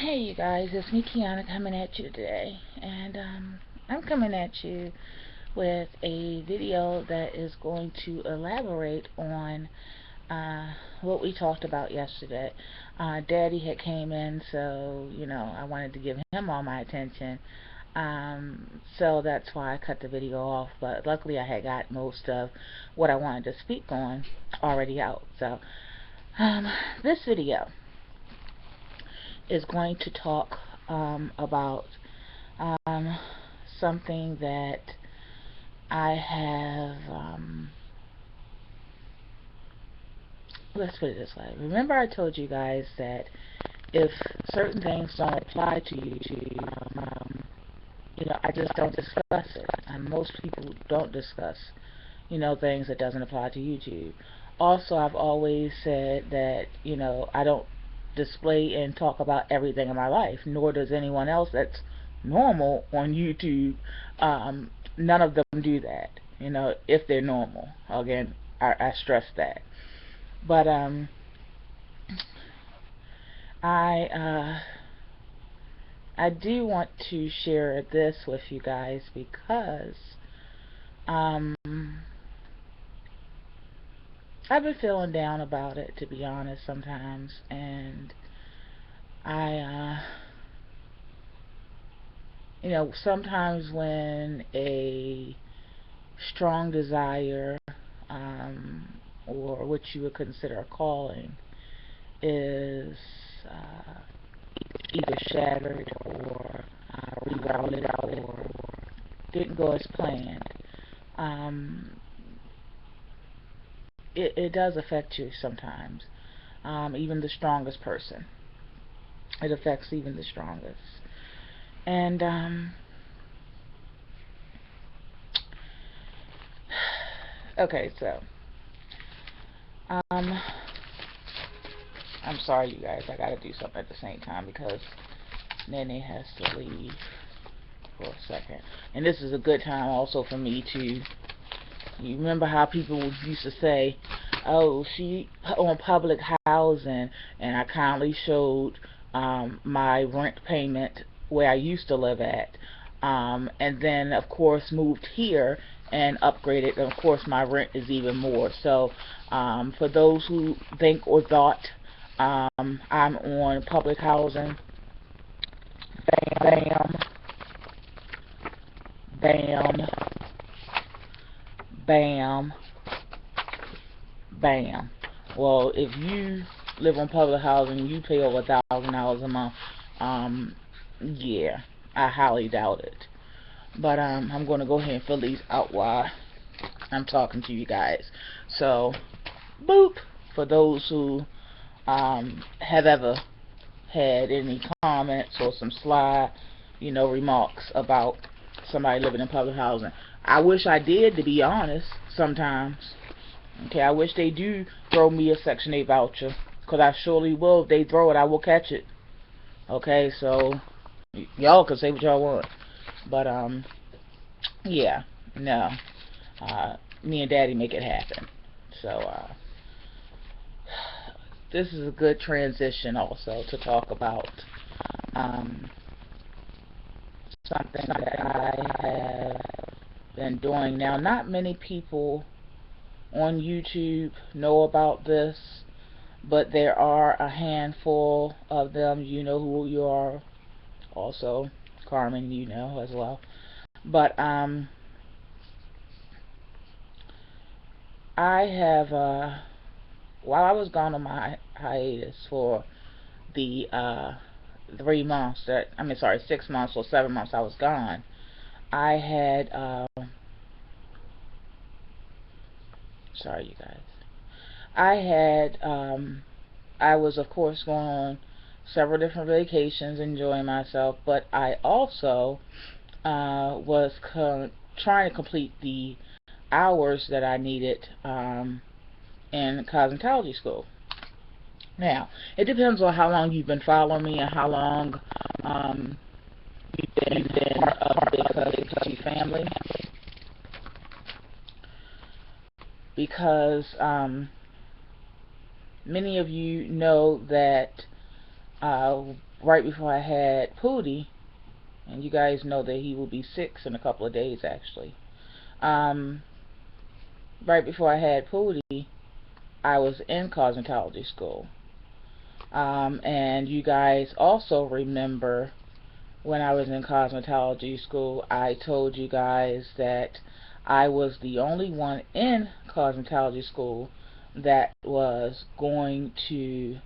Hey you guys, it's me Kiana coming at you today, and I'm coming at you with a video that is going to elaborate on what we talked about yesterday. Daddy had came in, so I wanted to give him all my attention. So that's why I cut the video off. But luckily, I had got most of what I wanted to speak on already out. So um, this video is going to talk about um, something that I have, let's put it this way. Remember I told you guys that if certain things don't apply to you, I just don't discuss it. And most people don't discuss, things that doesn't apply to YouTube. Also, I've always said that, I don't display and talk about everything in my life, nor does anyone else that's normal on YouTube. None of them do that, if they're normal. Again, I stress that. But I I do want to share this with you guys because um, I've been feeling down about it, to be honest, sometimes, and I sometimes when a strong desire, um, or what you would consider a calling, is uh, either shattered or rerouted or didn't go as planned, um, it does affect you sometimes. Even the strongest person, it affects even the strongest. And okay, so um, I'm sorry, you guys. I gotta do something at the same time because Nene has to leave for a second. And this is a good time also for me to. You remember how people used to say, "Oh, she on public housing," and I kindly showed my rent payment where I used to live at, and then of course moved here and upgraded. And of course, my rent is even more. So, for those who think or thought I'm on public housing, bam, bam, bam, bam. Well, if you live on public housing, you pay over $1,000 a month. Yeah, I highly doubt it. But I'm going to go ahead and fill these out while I'm talking to you guys. So, boop, for those who have ever had any comments or some sly, remarks about somebody living in public housing. I wish I did, to be honest, sometimes. Okay, I wish they do throw me a Section 8 voucher, because I surely will. If they throw it, I will catch it. Okay, so y'all can say what y'all want. But, yeah, no. Me and Daddy make it happen. So, this is a good transition also to talk about um, something that I have been doing. Now, not many people on YouTube know about this, but there are a handful of them. You know who you are. Also, Carmen, you know as well. But I have while I was gone on my hiatus for the 3 months that I mean, sorry, 6 months or 7 months I was gone, I had sorry, you guys. I had I was of course going on several different vacations, enjoying myself, but I also was trying to complete the hours that I needed in cosmetology school. Now, it depends on how long you've been following me and how long you've been part of the Cosmetology family, because many of you know that right before I had Pootie, and you guys know that he will be 6 in a couple of days actually. Um, right before I had Pootie, I was in cosmetology school. And you guys also remember when I was in cosmetology school, I told you guys that I was the only one in cosmetology school that was going to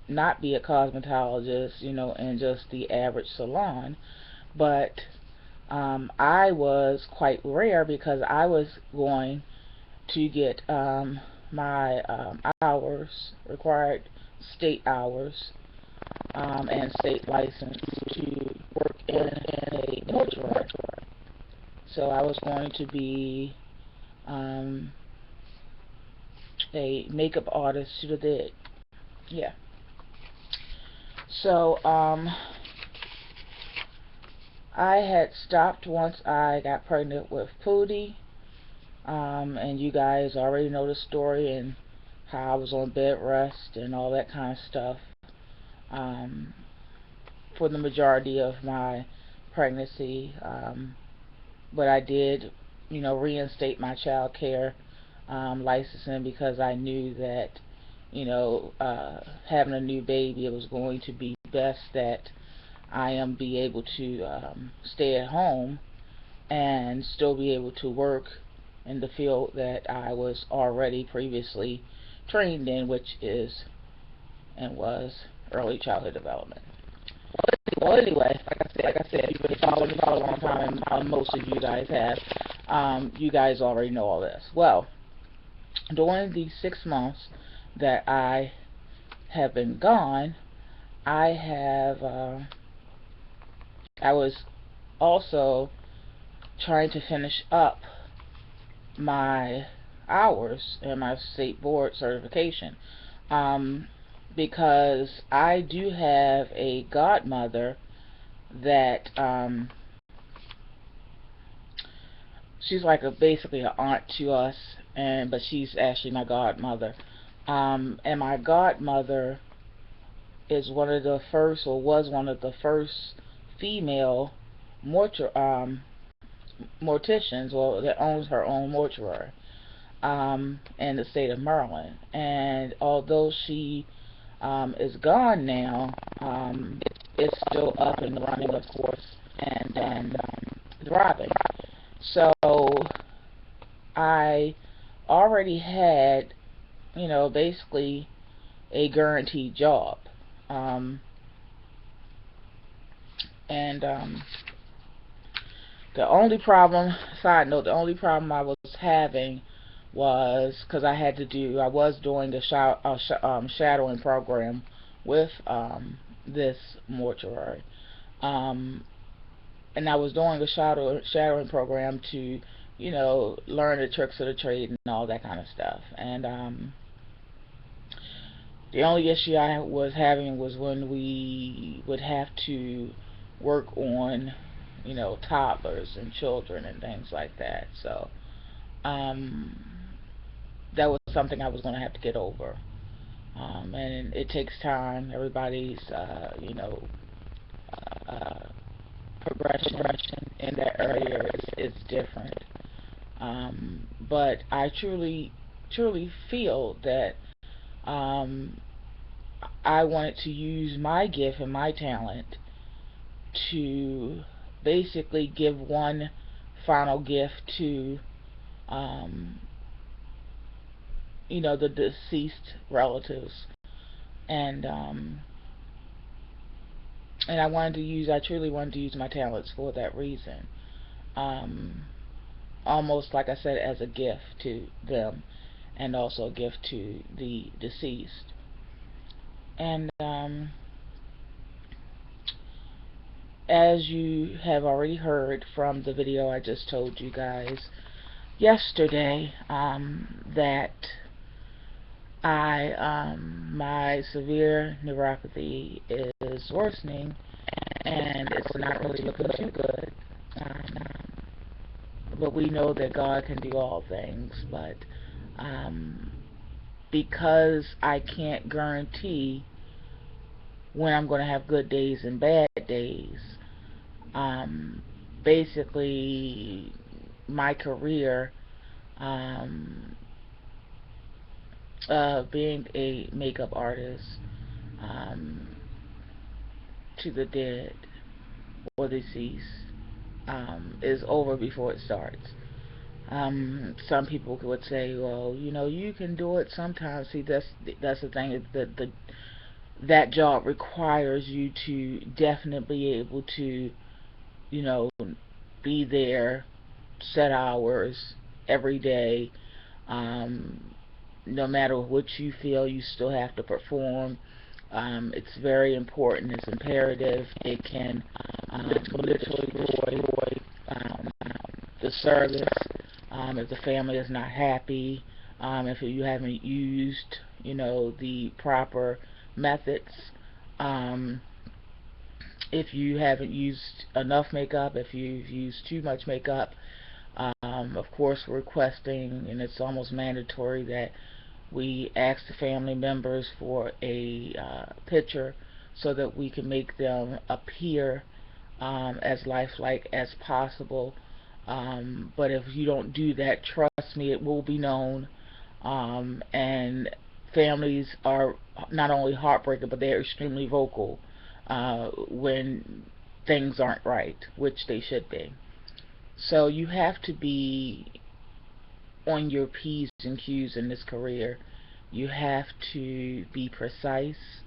not be a cosmetologist, in just the average salon, but I was quite rare because I was going to get my hours, required state hours, and state license to work in a mortuary. So I was going to be um, a makeup artist to the dead. Yeah. So I had stopped once I got pregnant with Pootie. And you guys already know the story and how I was on bed rest and all that kind of stuff for the majority of my pregnancy. But I did, reinstate my child care licensing because I knew that, having a new baby, it was going to be best that I be able to stay at home and still be able to work in the field that I was already previously trained in, which is and was early childhood development. Well, anyway, like I said, you've been following me for a long time, and most of you guys have. You guys already know all this. Well, during the 6 months that I have been gone, I was also trying to finish up my hours and my state board certification, because I do have a godmother that she's like basically an aunt to us, but she's actually my godmother, and my godmother is one of the first, or was one of the first, female morticians, or that owns her own mortuary in the state of Maryland. And although she is gone now, it's still up and running, of course, and thriving. So I already had, basically a guaranteed job. And the only problem, side note, the only problem I was having was because I was doing a shadowing program with this mortuary. And I was doing a shadowing program to, learn the tricks of the trade and all that kind of stuff. And the only issue I was having was when we would have to work on, toddlers and children and things like that. So that was something I was going to have to get over. And it takes time. Everybody's, progression in that area is different. But I truly feel that I wanted to use my gift and my talent to basically give one final gift to the deceased relatives, and I truly wanted to use my talents for that reason, almost like I said, as a gift to them and also a gift to the deceased. And as you have already heard from the video I just told you guys yesterday, that my severe neuropathy is worsening, and it's not really looking too good. But we know that God can do all things. But because I can't guarantee when I'm going to have good days and bad days. Um, Basically, my career, um, being a makeup artist, um, to the dead or deceased, is over before it starts. Some people would say, well, you can do it sometimes. See, that's the thing. That job requires you to definitely be able to, you know, be there set hours every day. No matter what you feel, you still have to perform. It's very important. It's imperative. It can literally destroy the service if the family is not happy. If you haven't used, the proper methods. Um, if you haven't used enough makeup, if you've used too much makeup, of course, we're requesting, and it's almost mandatory that we ask the family members for a picture so that we can make them appear as lifelike as possible. But if you don't do that, trust me, it will be known. And families are not only heartbroken, but they're extremely vocal when things aren't right, which they should be. So you have to be on your P's and Q's in this career. You have to be precise.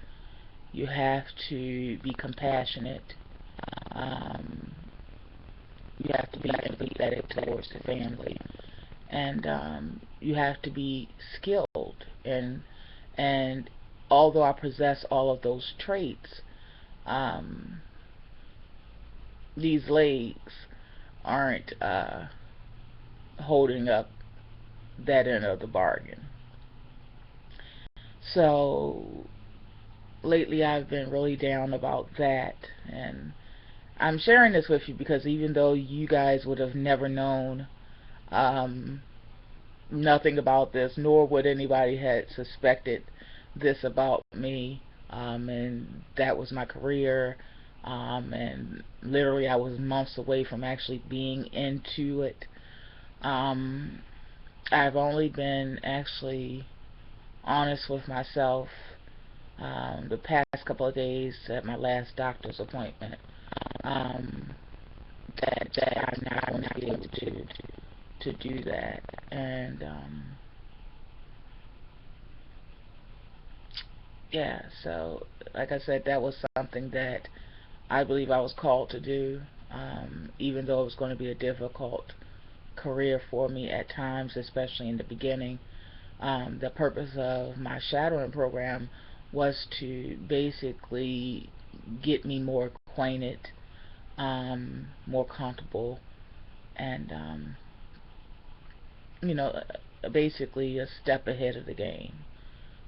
You have to be compassionate. Um, you have to be empathetic towards the family, and you have to be skilled. And although I possess all of those traits, um, these legs aren't holding up that end of the bargain. So lately I've been really down about that, and I'm sharing this with you because even though you guys would have never known um, nothing about this, nor would anybody had suspected this about me, and that was my career, and literally I was months away from actually being into it. Um, I've only been actually honest with myself the past couple of days at my last doctor's appointment, um, that I'm not going to be able to do that. And yeah, so like I said, that was something that I believe I was called to do, even though it was going to be a difficult career for me at times, especially in the beginning. The purpose of my shadowing program was to basically get me more acquainted, more comfortable, and basically a step ahead of the game,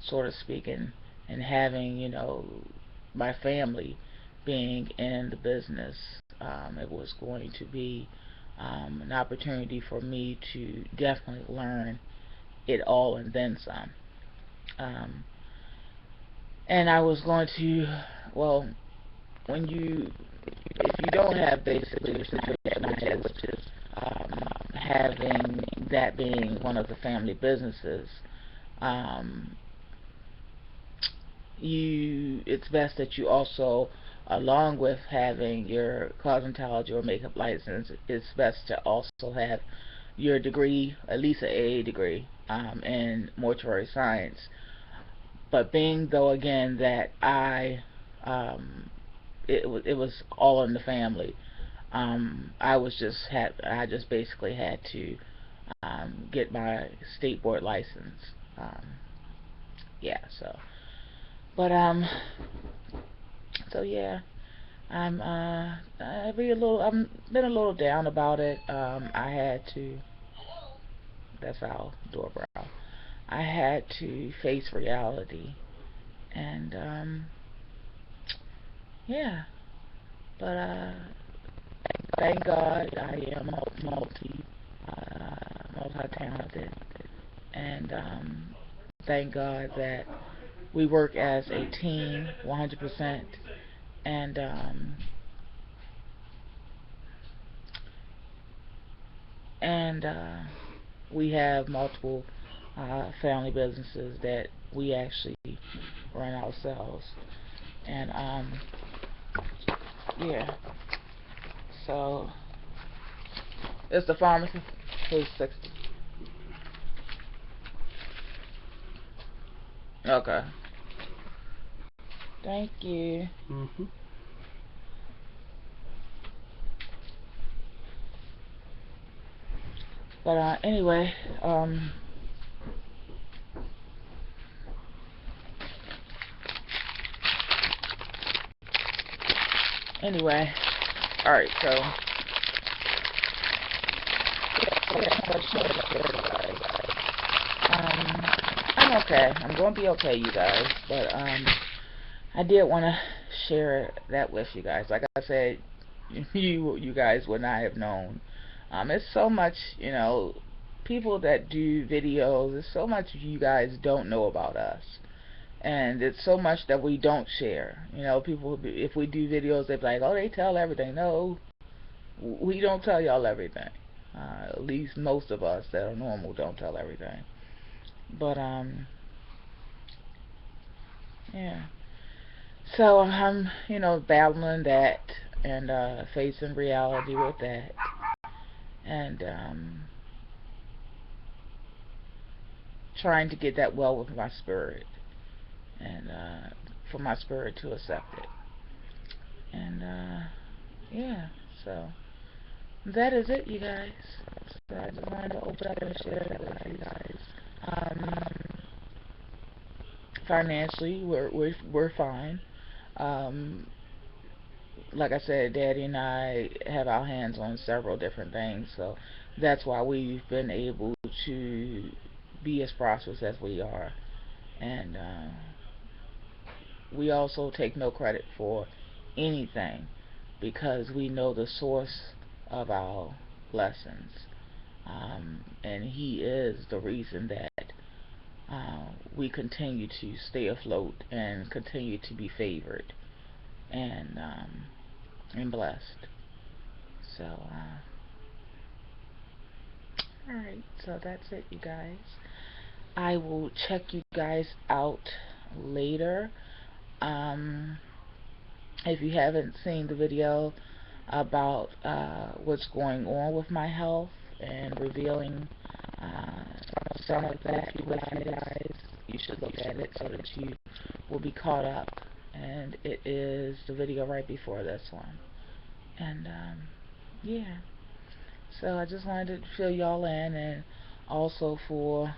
sort of speaking, and having my family being in the business. It was going to be an opportunity for me to definitely learn it all and then some. Um, and I was going to, well, when you, if you don't have basically the situation I had, which is having that being one of the family businesses, um, it's best that you also, along with having your cosmetology or makeup license, it's best to also have your degree, at least an AA degree, in mortuary science. But being though again that um, it was all in the family. I just basically had to get my state board license. Um, yeah, so but so yeah, I'm been a little down about it. I had to. That's our doorbell. I had to face reality, and yeah. But thank God I am multi talented, and thank God that we work as a team 100%, and and we have multiple family businesses that we actually run ourselves. And yeah, so it's the pharmacy. Who's 60? Okay. Thank you. But anyway, all right. So I'm okay. I'm gonna be okay, you guys. But I did want to share that with you guys. Like I said, you guys would not have known. It's so much, people that do videos. There's so much you guys don't know about us, and it's so much that we don't share. People, if we do videos, they're like, "Oh, they tell everything." No, we don't tell y'all everything. At least most of us that are normal don't tell everything. But yeah. So I'm, battling that and facing reality with that, and trying to get that well with my spirit, and for my spirit to accept it. And yeah, so that is it, you guys. So I just wanted to open up and share that with you guys. Um, Financially, we're fine. Um, like I said, Daddy and I have our hands on several different things, so that's why we've been able to be as prosperous as we are. And we also take no credit for anything because we know the source of our blessings. And He is the reason that we continue to stay afloat and continue to be favored and blessed. So, alright, so that's it, you guys. I will check you guys out later. Um, if you haven't seen the video about what's going on with my health and revealing uh, some of that with you guys, you should look at it so that you will be caught up. And it is the video right before this one. And yeah. So I just wanted to fill y'all in, and also for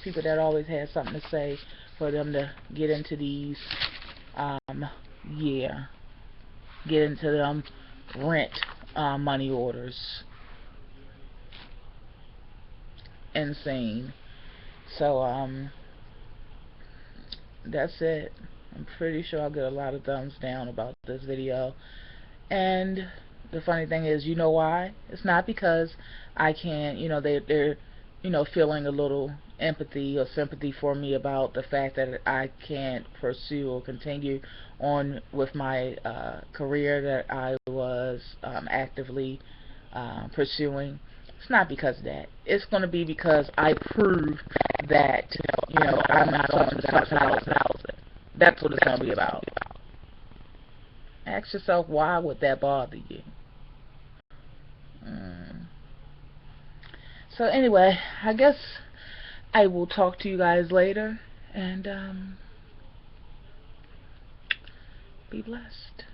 people that always had something to say, for them to get into these, yeah, get into them rent money orders. Insane. So that's it. I'm pretty sure I'll get a lot of thumbs down about this video. And the funny thing is, you know why? It's not because I can't, they're feeling a little empathy or sympathy for me about the fact that I can't pursue or continue on with my career that I was actively pursuing. It's not because of that. It's going to be because I prove that, I'm not someone that's housing. That's what it's going to be about. Ask yourself, why would that bother you? So anyway, I guess I will talk to you guys later, and be blessed.